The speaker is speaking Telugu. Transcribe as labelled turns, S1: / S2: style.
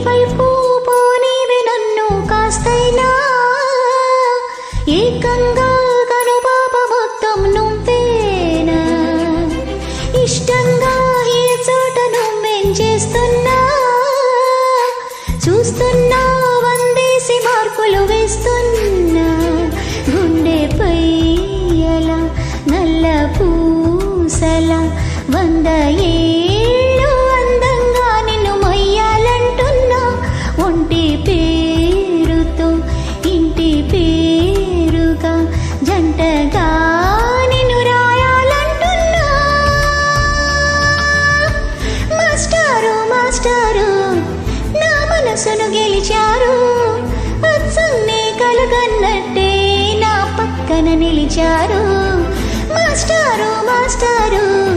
S1: వైపు పోనీవి నన్ను కాస్తైనా ఏకంగా కనుపాప మొత్తం నువ్వేనా ఇష్టంగా ఏ చోట నువ్వేం చేస్తున్నా చూస్తున్నా వందేసి మార్కులు వేస్తున్నా గుండెపై అలా నల్ల పూసలా 100 ఏళ్ళు అందంగా నిన్ను మొయ్యాలంటున్నా ఒంటి పేరుతో ఇంటి పేరుగా జంటగా నిన్ను రాయాలంటున్నా మాస్టారు మాస్టారు నా మనసును గెలిచారు అచ్చన్నే కలగన్నట్టే నా పక్కన నిలిచారు మాస్టారు మాస్టారు